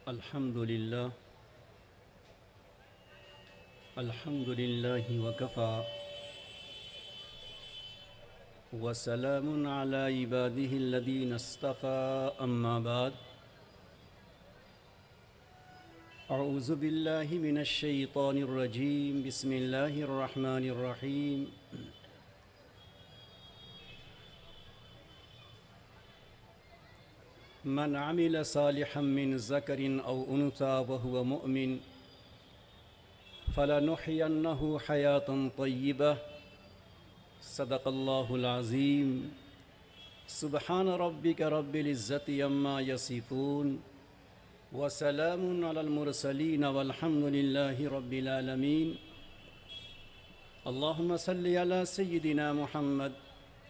الحمد لله وكفى وسلام على عباده الذين اصطفى أما بعد أعوذ بالله من الشيطان الرجيم بسم الله الرحمن الرحيم من عمل صالحا من ذكر أو أنثى وهو مؤمن فلنحيينه حياة طيبة صدق الله العظيم سبحان ربك رب العزة عما يصفون وسلام على المرسلين والحمد لله رب العالمين اللهم صل على سيدنا محمد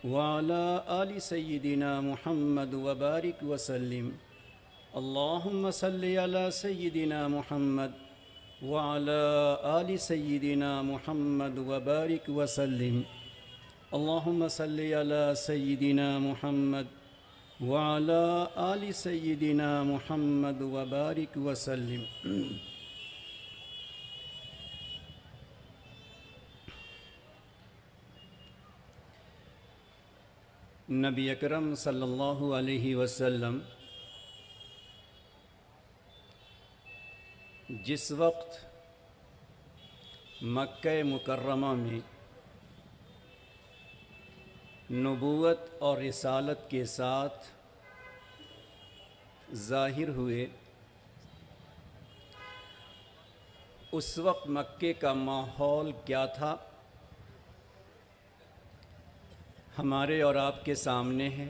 وعلى آل سيدنا محمد وبارك وسلم اللهم صل على سيدنا محمد وعلى آل سيدنا محمد وبارك وسلم اللهم صل على سيدنا محمد وعلى آل سيدنا محمد وبارك وسلم نبی اکرم صلی اللہ علیہ وسلم جس وقت مکہ مکرمہ میں نبوت اور رسالت کے ساتھ ظاہر ہوئے، اس وقت مکے کا ماحول کیا تھا ہمارے اور آپ کے سامنے ہے۔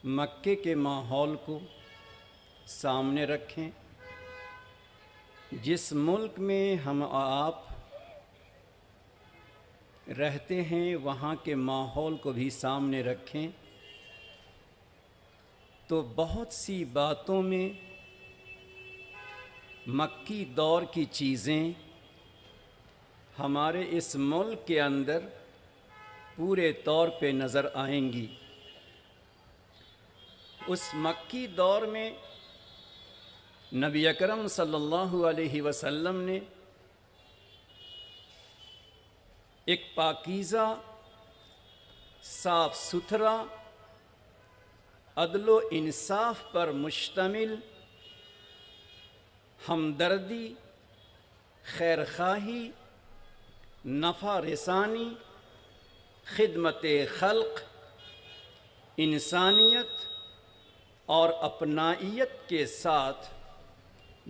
مکے کے ماحول کو سامنے رکھیں، جس ملک میں ہم آپ رہتے ہیں وہاں کے ماحول کو بھی سامنے رکھیں تو بہت سی باتوں میں مکی دور کی چیزیں ہمارے اس ملک کے اندر پورے طور پہ نظر آئیں گی۔ اس مکی دور میں نبی اکرم صلی اللہ علیہ وسلم نے ایک پاکیزہ، صاف ستھرا، عدل و انصاف پر مشتمل ہمدردی، خیرخواہی، نفع رسانی، خدمت خلق، انسانیت اور اپنائیت کے ساتھ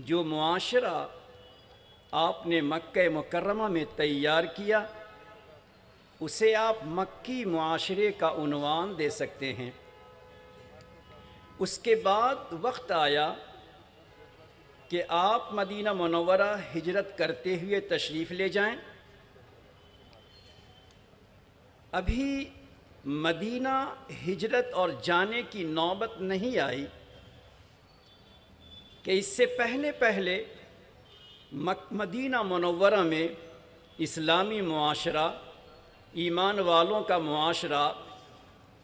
جو معاشرہ آپ نے مکہ مکرمہ میں تیار کیا، اسے آپ مکی معاشرے کا عنوان دے سکتے ہیں۔ اس کے بعد وقت آیا کہ آپ مدینہ منورہ ہجرت کرتے ہوئے تشریف لے جائیں۔ ابھی مدینہ ہجرت اور جانے کی نوبت نہیں آئی کہ اس سے پہلے مدینہ منورہ میں اسلامی معاشرہ، ایمان والوں کا معاشرہ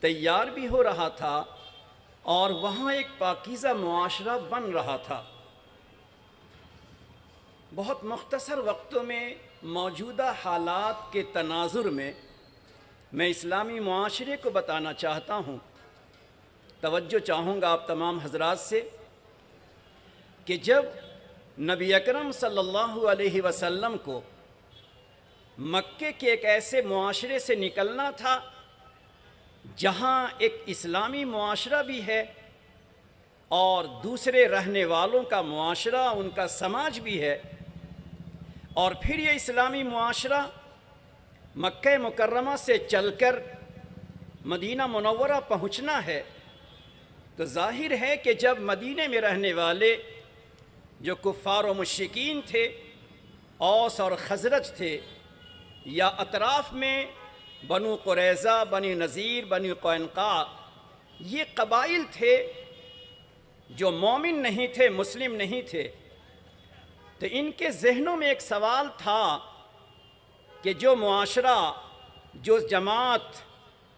تیار بھی ہو رہا تھا اور وہاں ایک پاکیزہ معاشرہ بن رہا تھا۔ بہت مختصر وقتوں میں موجودہ حالات کے تناظر میں میں اسلامی معاشرے کو بتانا چاہتا ہوں۔ توجہ چاہوں گا آپ تمام حضرات سے کہ جب نبی اکرم صلی اللہ علیہ وسلم کو مکے کے ایک ایسے معاشرے سے نکلنا تھا جہاں ایک اسلامی معاشرہ بھی ہے اور دوسرے رہنے والوں کا معاشرہ، ان کا سماج بھی ہے، اور پھر یہ اسلامی معاشرہ مکہ مکرمہ سے چل کر مدینہ منورہ پہنچنا ہے، تو ظاہر ہے کہ جب مدینے میں رہنے والے جو کفار و مشرکین تھے، اوس اور خزرج تھے، یا اطراف میں بنو قریظہ، بنی نذیر، بنی قینقاع، یہ قبائل تھے جو مومن نہیں تھے، مسلم نہیں تھے، تو ان کے ذہنوں میں ایک سوال تھا کہ جو معاشرہ، جو جماعت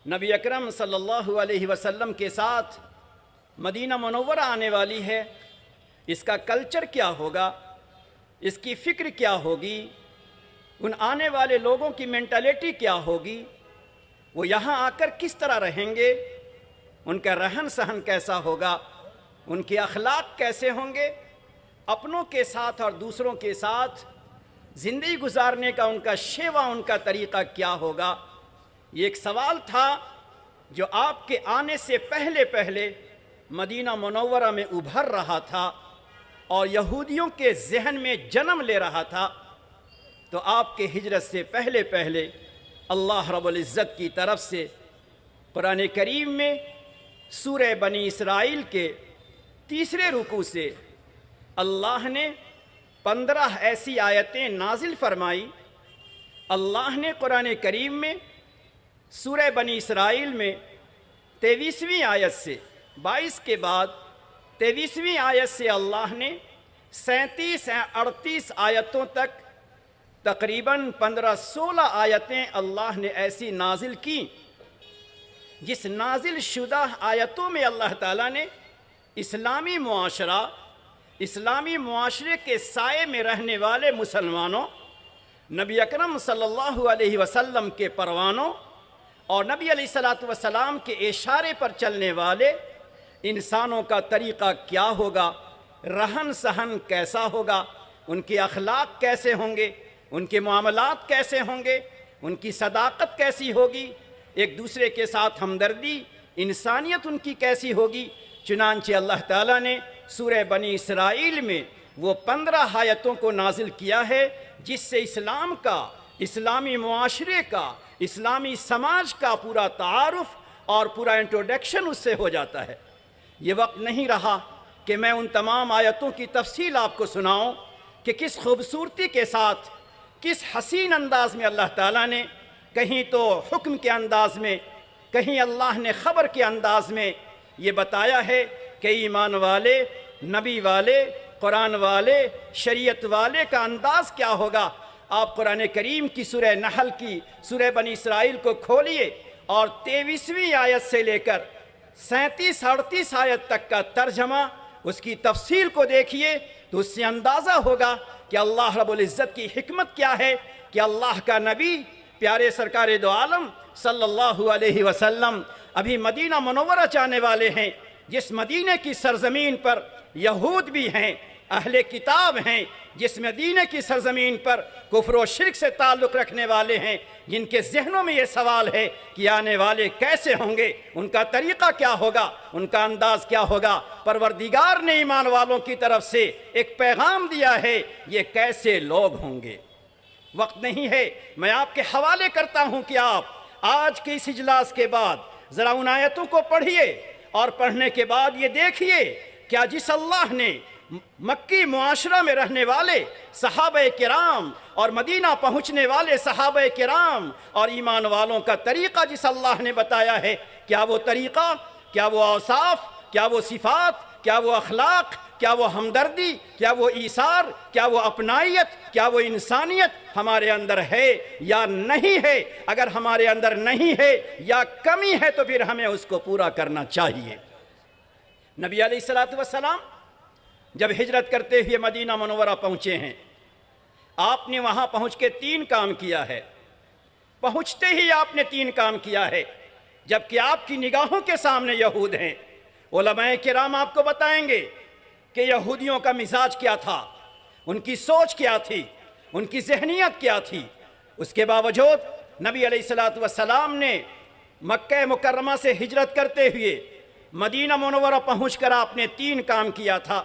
نبی اکرم صلی اللہ علیہ وسلم کے ساتھ مدینہ منورہ آنے والی ہے، اس کا کلچر کیا ہوگا، اس کی فکر کیا ہوگی، ان آنے والے لوگوں کی مینٹلٹی کیا ہوگی، وہ یہاں آ کر کس طرح رہیں گے، ان کا رہن سہن کیسا ہوگا، ان کے اخلاق کیسے ہوں گے، اپنوں کے ساتھ اور دوسروں کے ساتھ زندگی گزارنے کا ان کا شیوا، ان کا طریقہ کیا ہوگا۔ یہ ایک سوال تھا جو آپ کے آنے سے پہلے مدینہ منورہ میں ابھر رہا تھا اور یہودیوں کے ذہن میں جنم لے رہا تھا۔ تو آپ کے ہجرت سے پہلے اللہ رب العزت کی طرف سے قرآن کریم میں سورہ بنی اسرائیل کے 3 رکوع سے اللہ نے 15 ایسی آیتیں نازل فرمائی۔ اللہ نے قرآن کریم میں سورہ بنی اسرائیل میں 23ویں آیت سے 22 کے بعد 23ویں آیت سے اللہ نے 37-38 آیتوں تک تقریباً 15-16 آیتیں اللہ نے ایسی نازل کی، جس نازل شدہ آیتوں میں اللہ تعالیٰ نے اسلامی معاشرہ، اسلامی معاشرے کے سائے میں رہنے والے مسلمانوں، نبی اکرم صلی اللہ علیہ وسلم کے پروانوں اور نبی علیہ السلام کے اشارے پر چلنے والے انسانوں کا طریقہ کیا ہوگا، رہن سہن کیسا ہوگا، ان کے اخلاق کیسے ہوں گے، ان کے معاملات کیسے ہوں گے، ان کی صداقت کیسی ہوگی، ایک دوسرے کے ساتھ ہمدردی، انسانیت ان کی کیسی ہوگی۔ چنانچہ اللہ تعالیٰ نے سورہ بنی اسرائیل میں وہ 15 آیتوں کو نازل کیا ہے، جس سے اسلام کا، اسلامی معاشرے کا، اسلامی سماج کا پورا تعارف اور پورا انٹروڈکشن اس سے ہو جاتا ہے۔ یہ وقت نہیں رہا کہ میں ان تمام آیتوں کی تفصیل آپ کو سناؤں کہ کس خوبصورتی کے ساتھ، کس حسین انداز میں اللہ تعالیٰ نے، کہیں تو حکم کے انداز میں، کہیں اللہ نے خبر کے انداز میں یہ بتایا ہے کہ ایمان والے، نبی والے، قرآن والے، شریعت والے کا انداز کیا ہوگا۔ آپ قرآن کریم کی سورہ نحل کی سورہ بنی اسرائیل کو کھولیے اور 23ویں آیت سے لے کر 37-38 آیت تک کا ترجمہ، اس کی تفصیل کو دیکھیے تو اس سے اندازہ ہوگا کہ اللہ رب العزت کی حکمت کیا ہے کہ اللہ کا نبی پیارے سرکار دو عالم صلی اللہ علیہ وسلم ابھی مدینہ منورہ جانے والے ہیں، جس مدینہ کی سرزمین پر یہود بھی ہیں، اہل کتاب ہیں، جس مدینہ کی سرزمین پر کفر و شرک سے تعلق رکھنے والے ہیں، جن کے ذہنوں میں یہ سوال ہے کہ آنے والے کیسے ہوں گے، ان کا طریقہ کیا ہوگا، ان کا انداز کیا ہوگا۔ پروردگار نے ایمان والوں کی طرف سے ایک پیغام دیا ہے، یہ کیسے لوگ ہوں گے۔ وقت نہیں ہے، میں آپ کے حوالے کرتا ہوں کہ آپ آج کے اس اجلاس کے بعد ذرا ان آیتوں کو پڑھیے اور پڑھنے کے بعد یہ دیکھیے کیا جس اللہ نے مکی معاشرہ میں رہنے والے صحابہ کرام اور مدینہ پہنچنے والے صحابہ کرام اور ایمان والوں کا طریقہ جس اللہ نے بتایا ہے، کیا وہ طریقہ، کیا وہ اوصاف، کیا وہ صفات، کیا وہ اخلاق، کیا وہ ہمدردی، کیا وہ ایثار، کیا وہ اپنائیت، کیا وہ انسانیت ہمارے اندر ہے یا نہیں ہے؟ اگر ہمارے اندر نہیں ہے یا کمی ہے تو پھر ہمیں اس کو پورا کرنا چاہیے۔ نبی علیہ السلام جب ہجرت کرتے ہوئے مدینہ منورہ پہنچے ہیں، آپ نے وہاں پہنچ کے 3 کام کیا ہے۔ پہنچتے ہی آپ نے 3 کام کیا ہے، جبکہ آپ کی نگاہوں کے سامنے یہود ہیں۔ علماء کرام آپ کو بتائیں گے کہ یہودیوں کا مزاج کیا تھا، ان کی سوچ کیا تھی، ان کی ذہنیت کیا تھی۔ اس کے باوجود نبی علیہ السلام نے مکہ مکرمہ سے ہجرت کرتے ہوئے مدینہ منورہ پہنچ کر آپ نے 3 کام کیا تھا،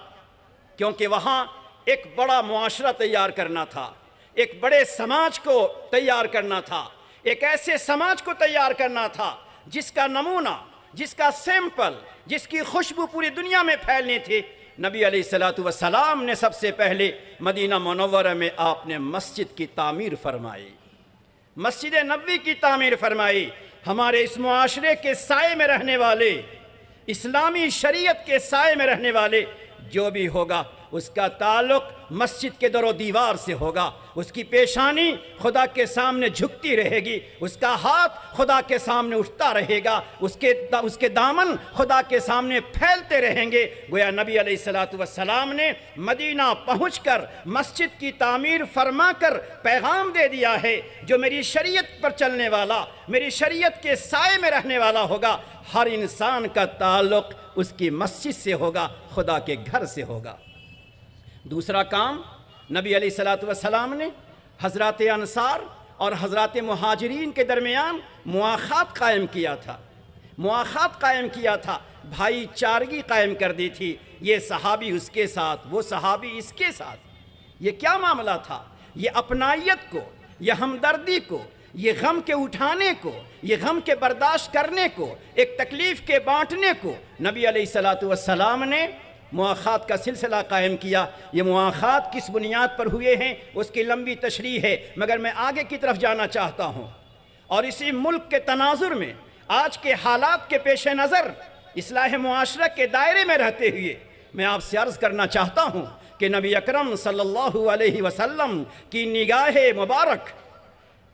کیونکہ وہاں ایک بڑا معاشرہ تیار کرنا تھا، ایک بڑے سماج کو تیار کرنا تھا، ایک ایسے سماج کو تیار کرنا تھا جس کا نمونہ، جس کا سیمپل، جس کی خوشبو پوری دنیا میں پھیلنی تھی۔ نبی علیہ السلام نے سب سے پہلے مدینہ منورہ میں آپ نے مسجد کی تعمیر فرمائی، مسجد نبوی کی تعمیر فرمائی۔ ہمارے اس معاشرے کے سائے میں رہنے والے، اسلامی شریعت کے سائے میں رہنے والے جو بھی ہوگا اس کا تعلق مسجد کے در و دیوار سے ہوگا، اس کی پیشانی خدا کے سامنے جھکتی رہے گی، اس کا ہاتھ خدا کے سامنے اٹھتا رہے گا، اس کے دامن خدا کے سامنے پھیلتے رہیں گے۔ گویا نبی علیہ السلام نے مدینہ پہنچ کر مسجد کی تعمیر فرما کر پیغام دے دیا ہے، جو میری شریعت پر چلنے والا، میری شریعت کے سائے میں رہنے والا ہوگا، ہر انسان کا تعلق اس کی مسجد سے ہوگا، خدا کے گھر سے ہوگا۔ دوسرا کام نبی علیہ السلام نے حضرات انصار اور حضرات مہاجرین کے درمیان مواخات قائم کیا تھا، مواخات قائم کیا تھا، بھائی چارگی قائم کر دی تھی، یہ صحابی اس کے ساتھ، وہ صحابی اس کے ساتھ۔ یہ کیا معاملہ تھا؟ یہ اپنائیت کو، یہ ہمدردی کو، یہ غم کے اٹھانے کو، یہ غم کے برداشت کرنے کو، ایک تکلیف کے بانٹنے کو نبی علیہ السلام نے مواخات کا سلسلہ قائم کیا۔ یہ مواخات کس بنیاد پر ہوئے ہیں اس کی لمبی تشریح ہے، مگر میں آگے کی طرف جانا چاہتا ہوں، اور اسی ملک کے تناظر میں آج کے حالات کے پیش نظر اصلاح معاشرہ کے دائرے میں رہتے ہوئے میں آپ سے عرض کرنا چاہتا ہوں کہ نبی اکرم صلی اللہ علیہ وسلم کی نگاہ مبارک،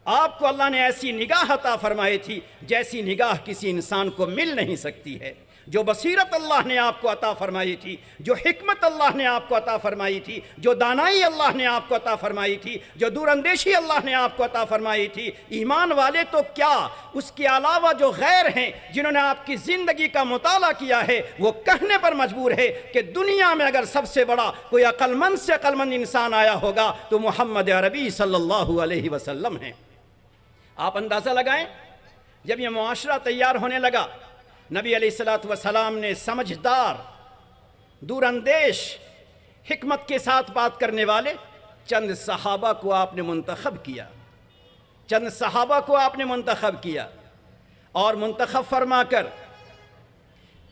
آپ کو اللہ نے ایسی نگاہ عطا فرمائی تھی جیسی نگاہ کسی انسان کو مل نہیں سکتی ہے، جو بصیرت اللہ نے آپ کو عطا فرمائی تھی، جو حکمت اللہ نے آپ کو عطا فرمائی تھی، جو دانائی اللہ نے آپ کو عطا فرمائی تھی، جو دور اندیشی اللہ نے آپ کو عطا فرمائی تھی، ایمان والے تو کیا، اس کے علاوہ جو غیر ہیں جنہوں نے آپ کی زندگی کا مطالعہ کیا ہے، وہ کہنے پر مجبور ہے کہ دنیا میں اگر سب سے بڑا کوئی عقل مند سے عقل مند انسان آیا ہوگا تو محمد عربی صلی اللہ علیہ وسلم ہیں۔ آپ اندازہ لگائیں، جب یہ معاشرہ تیار ہونے لگا، نبی علیہ السلام نے سمجھدار، دور اندیش، حکمت کے ساتھ بات کرنے والے چند صحابہ کو آپ نے منتخب کیا، چند صحابہ کو آپ نے منتخب کیا، اور منتخب فرما کر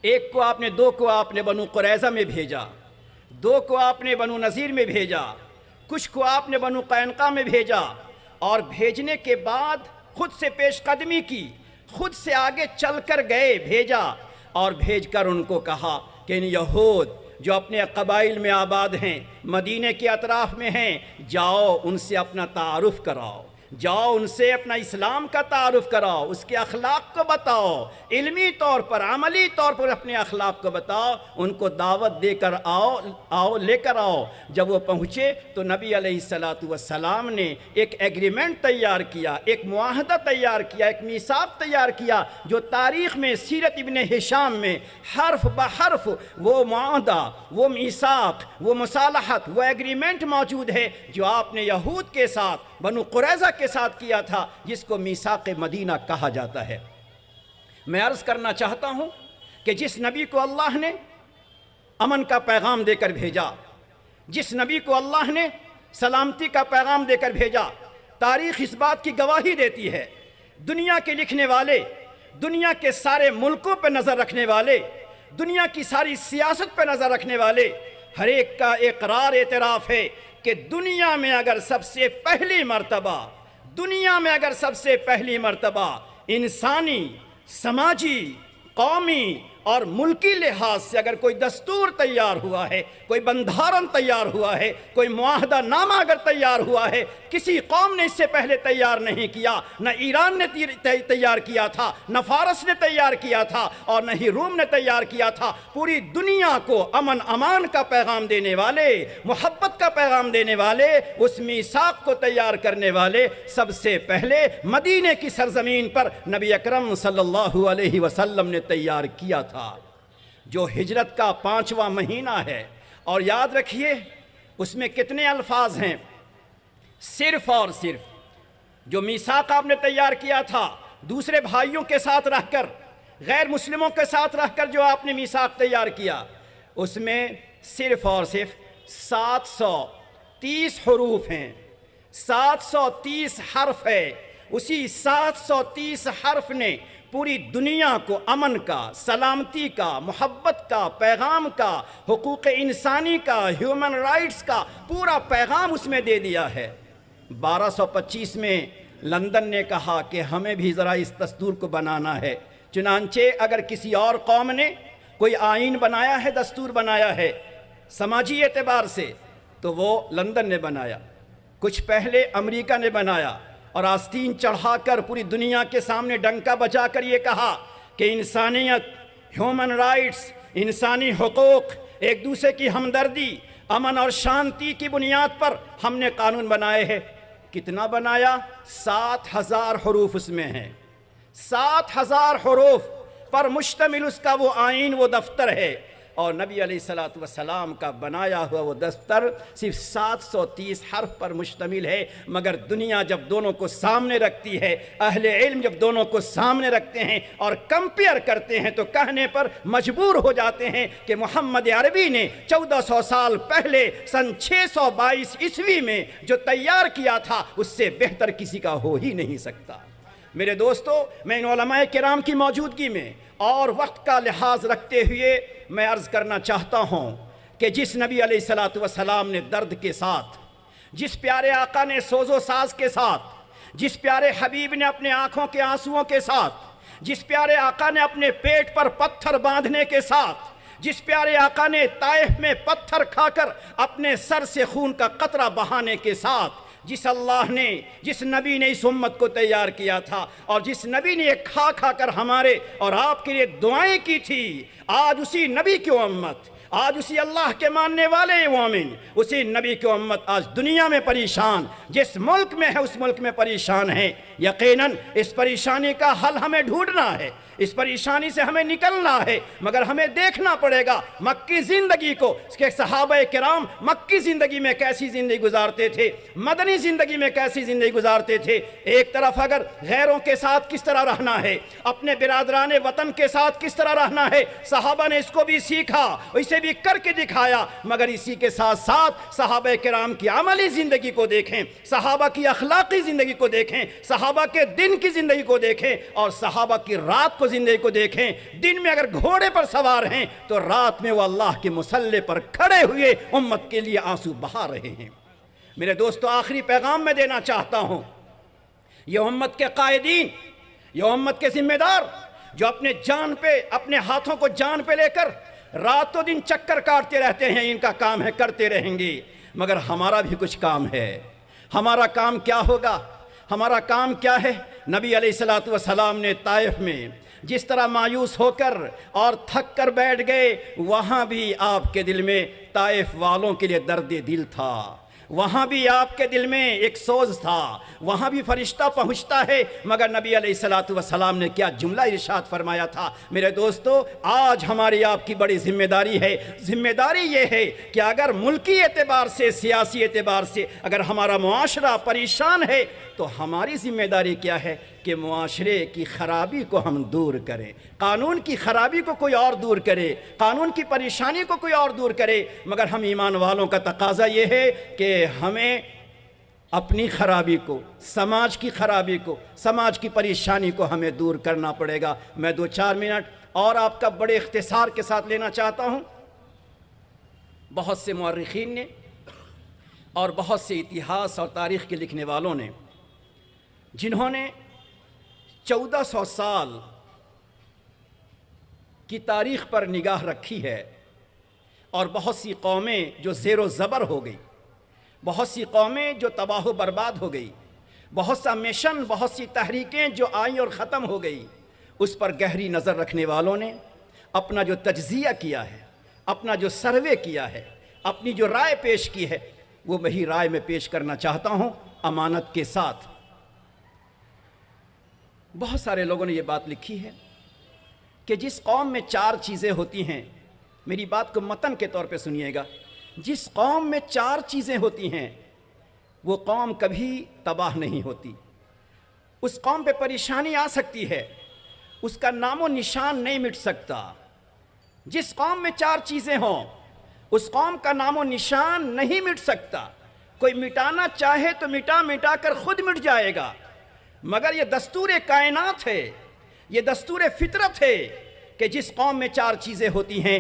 ایک کو آپ نے، دو کو آپ نے بنو قریظہ میں بھیجا، دو کو آپ نے بنو نذیر میں بھیجا، کچھ کو آپ نے بنو قینقاع میں بھیجا، اور بھیجنے کے بعد خود سے پیش قدمی کی، خود سے آگے چل کر گئے، بھیجا، اور بھیج کر ان کو کہا کہ ان یہود جو اپنے قبائل میں آباد ہیں، مدینے کے اطراف میں ہیں، جاؤ ان سے اپنا تعارف کراؤ، جاؤ ان سے اپنا اسلام کا تعارف کراؤ، اس کے اخلاق کو بتاؤ، علمی طور پر، عملی طور پر اپنے اخلاق کو بتاؤ، ان کو دعوت دے کر آؤ، لے کر آؤ۔ جب وہ پہنچے تو نبی علیہ السلام نے ایک ایگریمنٹ تیار کیا، ایک معاہدہ تیار کیا، ایک میثاق تیار کیا، جو تاریخ میں سیرت ابن ہشام میں حرف بحرف وہ معاہدہ، وہ میثاق، وہ مصالحت، وہ ایگریمنٹ موجود ہے جو آپ نے یہود کے ساتھ، بنو قریظہ کے ساتھ کیا تھا، جس کو میثاق مدینہ کہا جاتا ہے۔ میں عرض کرنا چاہتا ہوں کہ جس نبی کو اللہ نے امن کا پیغام دے کر بھیجا، جس نبی کو اللہ نے سلامتی کا پیغام دے کر بھیجا، تاریخ اس بات کی گواہی دیتی ہے، دنیا کے لکھنے والے، دنیا کے سارے ملکوں پہ نظر رکھنے والے، دنیا کی ساری سیاست پہ نظر رکھنے والے، ہر ایک کا اقرار اعتراف ہے کہ دنیا میں اگر سب سے پہلی مرتبہ، دنیا میں اگر سب سے پہلی مرتبہ انسانی، سماجی، قومی اور ملکی لحاظ سے اگر کوئی دستور تیار ہوا ہے، کوئی بندھارن تیار ہوا ہے، کوئی معاہدہ نامہ اگر تیار ہوا ہے، کسی قوم نے اس سے پہلے تیار نہیں کیا، نہ ایران نے تیار کیا تھا، نہ فارس نے تیار کیا تھا، اور نہ ہی روم نے تیار کیا تھا۔ پوری دنیا کو امن امان کا پیغام دینے والے، محبت کا پیغام دینے والے، اس میثاق کو تیار کرنے والے سب سے پہلے مدینے کی سرزمین پر نبی اکرم صلی اللہ علیہ وسلم نے تیار کیا تھا، جو ہجرت کا 5واں مہینہ ہے۔ اور یاد رکھیے اس میں کتنے الفاظ ہیں، صرف اور صرف جو میثاق آپ نے تیار کیا تھا، دوسرے بھائیوں کے ساتھ رہ کر، غیر مسلموں کے ساتھ رہ کر جو آپ نے میثاق تیار کیا، اس میں صرف اور صرف 730 حروف ہیں، 730 حرف ہے۔ اسی 730 حرف نے پوری دنیا کو امن کا، سلامتی کا، محبت کا، پیغام کا، حقوق انسانی کا، ہیومن رائٹس کا پورا پیغام اس میں دے دیا ہے۔ 1225 میں لندن نے کہا کہ ہمیں بھی ذرا اس دستور کو بنانا ہے، چنانچہ اگر کسی اور قوم نے کوئی آئین بنایا ہے، دستور بنایا ہے، سماجی اعتبار سے تو وہ لندن نے بنایا، کچھ پہلے امریکہ نے بنایا، اور آستین چڑھا کر پوری دنیا کے سامنے ڈنکا بجا کر یہ کہا کہ انسانیت، ہیومن رائٹس، انسانی حقوق، ایک دوسرے کی ہمدردی، امن اور شانتی کی بنیاد پر ہم نے قانون بنائے ہیں۔ کتنا بنایا؟ 7,000 حروف اس میں ہیں، 7,000 حروف پر مشتمل اس کا وہ آئین، وہ دفتر ہے، اور نبی علیہ السلام کا بنایا ہوا وہ دفتر صرف 730 حرف پر مشتمل ہے۔ مگر دنیا جب دونوں کو سامنے رکھتی ہے، اہل علم جب دونوں کو سامنے رکھتے ہیں اور کمپیئر کرتے ہیں تو کہنے پر مجبور ہو جاتے ہیں کہ محمد عربی نے 1400 سال پہلے سن 622 عیسوی میں جو تیار کیا تھا اس سے بہتر کسی کا ہو ہی نہیں سکتا۔ میرے دوستو، میں ان علماء کرام کی موجودگی میں اور وقت کا لحاظ رکھتے ہوئے میں عرض کرنا چاہتا ہوں کہ جس نبی علیہ السلام نے درد کے ساتھ، جس پیارے آقا نے سوز و ساز کے ساتھ، جس پیارے حبیب نے اپنے آنکھوں کے آنسوؤں کے ساتھ، جس پیارے آقا نے اپنے پیٹ پر پتھر باندھنے کے ساتھ، جس پیارے آقا نے طائف میں پتھر کھا کر اپنے سر سے خون کا قطرہ بہانے کے ساتھ، جس اللہ نے، جس نبی نے اس امت کو تیار کیا تھا، اور جس نبی نے یہ کھا کھا کر ہمارے اور آپ کے لیے دعائیں کی تھی، آج اسی نبی کی امت، آج اسی اللہ کے ماننے والے مومن، اسی نبی کی امت آج دنیا میں پریشان، جس ملک میں ہے اس ملک میں پریشان ہے۔ یقیناً اس پریشانی کا حل ہمیں ڈھونڈنا ہے، اس پریشانی سے ہمیں نکلنا ہے، مگر ہمیں دیکھنا پڑے گا مکی زندگی کو کہ صحابہ کرام مکی زندگی میں کیسی زندگی گزارتے تھے، مدنی زندگی میں کیسی زندگی گزارتے تھے۔ ایک طرف اگر غیروں کے ساتھ کس طرح رہنا ہے، اپنے برادران وطن کے ساتھ کس طرح رہنا ہے، صحابہ نے اس کو بھی سیکھا، اسے بھی کر کے دکھایا، مگر اسی کے ساتھ ساتھ صحابہ کرام کی عملی زندگی کو دیکھیں، صحابہ کی اخلاقی زندگی کو دیکھیں، صحابہ کے دن کی زندگی کو دیکھیں، اور صحابہ کی رات کو زندگی کو دیکھیں۔ دن میں اگر گھوڑے پر سوار ہیں تو رات میں وہ اللہ کے مصلی پر کھڑے ہوئے امت کے لیے آنسو بہا رہے ہیں۔ میرے دوستو، آخری پیغام میں دینا چاہتا ہوں، یہ امت کے قائدین، یہ امت کے ذمہ دار جو اپنے جان پہ، اپنے ہاتھوں کو جان پہ لے کر رات و دن چکر کاٹتے رہتے ہیں، ان کا کام ہے کرتے رہیں گے، مگر ہمارا بھی کچھ کام ہے۔ ہمارا کام کیا ہوگا؟ ہمارا کام کیا ہے؟ نبی علیہ السلام نے طائف میں جس طرح مایوس ہو کر اور تھک کر بیٹھ گئے، وہاں بھی آپ کے دل میں طائف والوں کے لیے درد دل تھا، وہاں بھی آپ کے دل میں ایک سوز تھا، وہاں بھی فرشتہ پہنچتا ہے، مگر نبی علیہ السلام نے کیا جملہ ارشاد فرمایا تھا؟ میرے دوستو، آج ہماری آپ کی بڑی ذمہ داری ہے۔ ذمہ داری یہ ہے کہ اگر ملکی اعتبار سے، سیاسی اعتبار سے اگر ہمارا معاشرہ پریشان ہے تو ہماری ذمہ داری کیا ہے کہ معاشرے کی خرابی کو ہم دور کریں، قانون کی خرابی کو کوئی اور دور کرے، قانون کی پریشانی کو کوئی اور دور کرے، مگر ہم ایمان والوں کا تقاضا یہ ہے کہ ہمیں اپنی خرابی کو، سماج کی خرابی کو، سماج کی پریشانی کو ہمیں دور کرنا پڑے گا۔ میں 2-4 منٹ اور آپ کا بڑے اختصار کے ساتھ لینا چاہتا ہوں۔ بہت سے مورخین نے اور بہت سے اتہاس اور تاریخ کے لکھنے والوں نے، جنہوں نے 1400 سال کی تاریخ پر نگاہ رکھی ہے، اور بہت سی قومیں جو زیر و زبر ہو گئی، بہت سی قومیں جو تباہ و برباد ہو گئی، بہت سا مشن، بہت سی تحریکیں جو آئیں اور ختم ہو گئی، اس پر گہری نظر رکھنے والوں نے اپنا جو تجزیہ کیا ہے، اپنا جو سروے کیا ہے، اپنی جو رائے پیش کی ہے، وہ وہی رائے میں پیش کرنا چاہتا ہوں امانت کے ساتھ۔ بہت سارے لوگوں نے یہ بات لکھی ہے کہ جس قوم میں 4 چیزیں ہوتی ہیں، میری بات کو متن کے طور پہ سنیے گا، جس قوم میں 4 چیزیں ہوتی ہیں وہ قوم کبھی تباہ نہیں ہوتی۔ اس قوم پہ پریشانی آ سکتی ہے، اس کا نام و نشان نہیں مٹ سکتا۔ جس قوم میں 4 چیزیں ہوں اس قوم کا نام و نشان نہیں مٹ سکتا۔ کوئی مٹانا چاہے تو مٹا کر خود مٹ جائے گا، مگر یہ دستور کائنات ہے، یہ دستور فطرت ہے کہ جس قوم میں 4 چیزیں ہوتی ہیں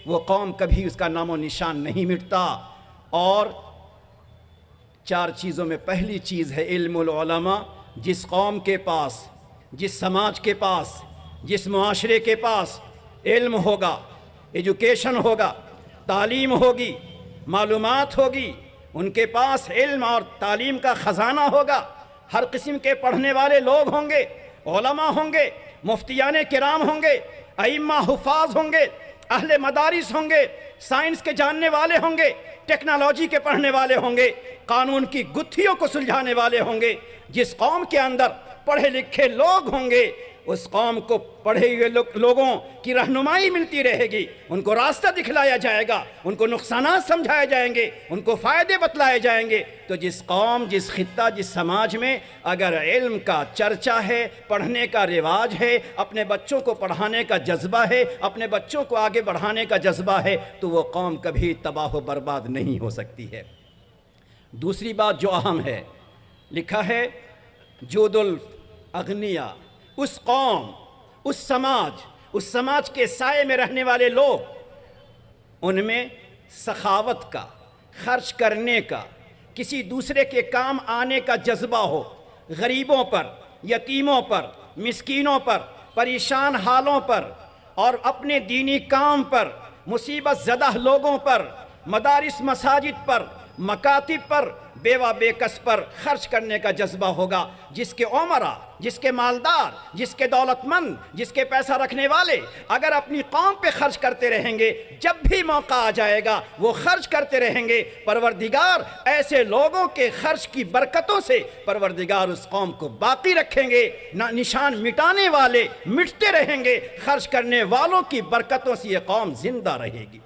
وہ قوم کبھی اس کا نام و نشان نہیں مٹتا۔ اور 4 چیزوں میں پہلی چیز ہے علم العلماء۔ جس قوم کے پاس، جس سماج کے پاس، جس معاشرے کے پاس علم ہوگا، ایجوکیشن ہوگا، تعلیم ہوگی، معلومات ہوگی، ان کے پاس علم اور تعلیم کا خزانہ ہوگا، ہر قسم کے پڑھنے والے لوگ ہوں گے، علماء ہوں گے، مفتیان کرام ہوں گے، ائمہ حفاظ ہوں گے، اہل مدارس ہوں گے، سائنس کے جاننے والے ہوں گے، ٹیکنالوجی کے پڑھنے والے ہوں گے، قانون کی گتھیوں کو سلجھانے والے ہوں گے۔ جس قوم کے اندر پڑھے لکھے لوگ ہوں گے، اس قوم کو پڑھے ہوئے لوگوں کی رہنمائی ملتی رہے گی، ان کو راستہ دکھلایا جائے گا، ان کو نقصانات سمجھائے جائیں گے، ان کو فائدے بتلائے جائیں گے۔ تو جس قوم، جس خطہ، جس سماج میں اگر علم کا چرچا ہے، پڑھنے کا رواج ہے، اپنے بچوں کو پڑھانے کا جذبہ ہے، اپنے بچوں کو آگے بڑھانے کا جذبہ ہے، تو وہ قوم کبھی تباہ و برباد نہیں ہو سکتی ہے۔ دوسری بات جو اہم ہے، لکھا ہے جود الاغنیا، اس قوم، اس سماج کے سائے میں رہنے والے لوگ، ان میں سخاوت کا، خرچ کرنے کا، کسی دوسرے کے کام آنے کا جذبہ ہو، غریبوں پر، یتیموں پر، مسکینوں پر، پریشان حالوں پر اور اپنے دینی کام پر، مصیبت زدہ لوگوں پر، مدارس مساجد پر، مکاتب پر، بیوہ بے کس پر خرچ کرنے کا جذبہ ہوگا۔ جس کے عمرہ، جس کے مالدار، جس کے دولت مند، جس کے پیسہ رکھنے والے اگر اپنی قوم پہ خرچ کرتے رہیں گے، جب بھی موقع آ جائے گا وہ خرچ کرتے رہیں گے، پروردگار ایسے لوگوں کے خرچ کی برکتوں سے پروردگار اس قوم کو باقی رکھیں گے۔ نشان مٹانے والے مٹتے رہیں گے، خرچ کرنے والوں کی برکتوں سے یہ قوم زندہ رہے گی۔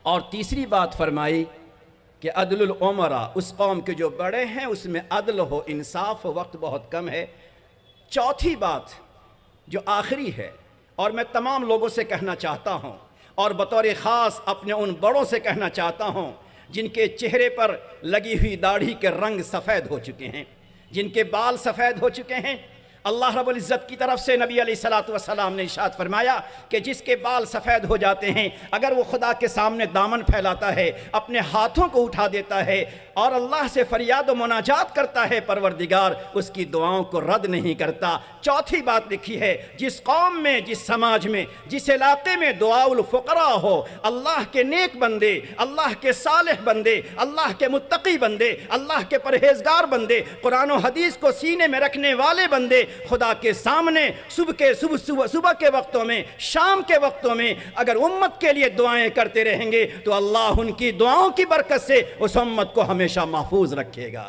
اور تیسری بات فرمائی کہ عدل العمرہ، اس قوم کے جو بڑے ہیں اس میں عدل ہو، انصاف ہو، وقت بہت کم ہے۔ چوتھی بات جو آخری ہے اور میں تمام لوگوں سے کہنا چاہتا ہوں اور بطور خاص اپنے ان بڑوں سے کہنا چاہتا ہوں جن کے چہرے پر لگی ہوئی داڑھی کے رنگ سفید ہو چکے ہیں، جن کے بال سفید ہو چکے ہیں۔ اللہ رب العزت کی طرف سے نبی علیہ السلام نے ارشاد فرمایا کہ جس کے بال سفید ہو جاتے ہیں، اگر وہ خدا کے سامنے دامن پھیلاتا ہے، اپنے ہاتھوں کو اٹھا دیتا ہے اور اللہ سے فریاد و مناجات کرتا ہے، پروردگار اس کی دعاؤں کو رد نہیں کرتا۔ چوتھی بات لکھی ہے، جس قوم میں، جس سماج میں، جس علاقے میں دعاء الفقراء ہو، اللہ کے نیک بندے، اللہ کے صالح بندے، اللہ کے متقی بندے، اللہ کے پرہیزگار بندے، قرآن و حدیث کو سینے میں رکھنے والے بندے خدا کے سامنے صبح کے وقتوں میں، شام کے وقتوں میں اگر امت کے لیے دعائیں کرتے رہیں گے تو اللہ ان کی دعاؤں کی برکت سے اس امت کو ہمیشہ محفوظ رکھے گا۔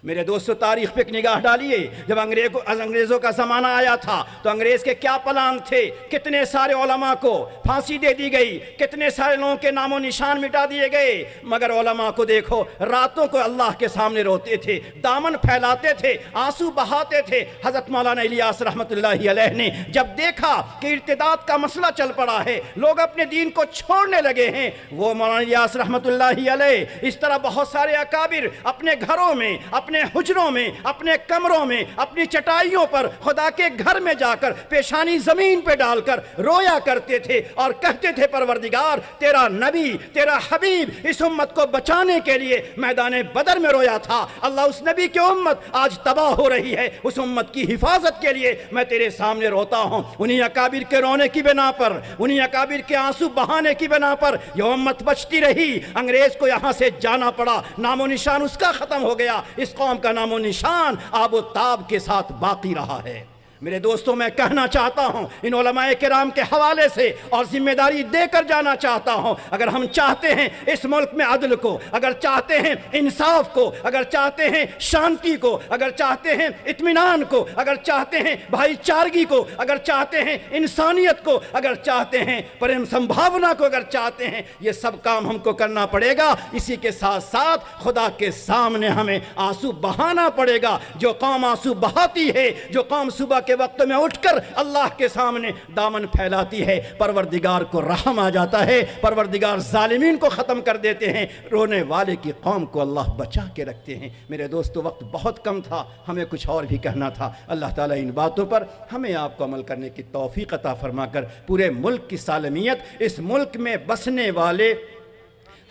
میرے دوستو، تاریخ پہ ایک نگاہ ڈالیے۔ جب انگریزوں کا زمانہ آیا تھا تو انگریز کے کیا پلان تھے؟ کتنے سارے علماء کو پھانسی دے دی گئی، کتنے سارے لوگوں کے نام و نشان مٹا دیے گئے، مگر علماء کو دیکھو، راتوں کو اللہ کے سامنے روتے تھے، دامن پھیلاتے تھے، آنسو بہاتے تھے۔ حضرت مولانا الیاس رحمۃ اللہ علیہ نے جب دیکھا کہ ارتداد کا مسئلہ چل پڑا ہے، لوگ اپنے دین کو چھوڑنے لگے ہیں، وہ مولانا الیاس رحمۃ اللہ علیہ اس طرح بہت سارے اکابر اپنے گھروں میں، اپنے حجروں میں، اپنے کمروں میں، اپنی چٹائیوں پر خدا کے گھر میں جا کر پیشانی زمین پہ ڈال کر رویا کرتے تھے اور کہتے تھے، پروردگار تیرا نبی، تیرا حبیب اس امت کو بچانے کے لیے میدان بدر میں رویا تھا، اللہ اس نبی کی امت آج تباہ ہو رہی ہے، اس امت کی حفاظت کے لیے میں تیرے سامنے روتا ہوں۔ انہی اکابر کے رونے کی بنا پر، انہی اکابر کے آنسو بہانے کی بنا پر یہ امت بچتی رہی، انگریز کو یہاں سے جانا پڑا، نام و نشان اس کا ختم ہو گیا، اس قوم کا نام و نشان آب و تاب کے ساتھ باقی رہا ہے۔ میرے دوستوں، میں کہنا چاہتا ہوں ان علماء کرام کے حوالے سے اور ذمہ داری دے کر جانا چاہتا ہوں، اگر ہم چاہتے ہیں اس ملک میں عدل کو، اگر چاہتے ہیں انصاف کو، اگر چاہتے ہیں شانتی کو، اگر چاہتے ہیں اطمینان کو، اگر چاہتے ہیں بھائی چارگی کو، اگر چاہتے ہیں انسانیت کو، اگر چاہتے ہیں پریم سمبھاونا کو، اگر چاہتے ہیں، یہ سب کام ہم کو کرنا پڑے گا۔ اسی کے ساتھ ساتھ خدا کے سامنے ہمیں آنسو بہانا پڑے گا۔ جو قوم آنسو بہاتی ہے، جو قوم صبح کے وقت میں اٹھ کر اللہ کے سامنے دامن پھیلاتی ہے، پروردگار کو رحم آ جاتا ہے، پروردگار ظالمین کو ختم کر دیتے ہیں، رونے والے کی قوم کو اللہ بچا کے رکھتے ہیں۔ میرے دوستو، وقت بہت کم تھا، ہمیں کچھ اور بھی کہنا تھا۔ اللہ تعالیٰ ان باتوں پر ہمیں آپ کو عمل کرنے کی توفیق عطا فرما کر پورے ملک کی سالمیت، اس ملک میں بسنے والے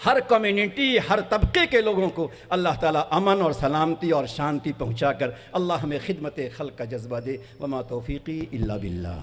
ہر کمیونٹی، ہر طبقے کے لوگوں کو اللہ تعالیٰ امن اور سلامتی اور شانتی پہنچا کر اللہ ہمیں خدمت خلق کا جذبہ دے۔ وما توفیقی الا باللہ۔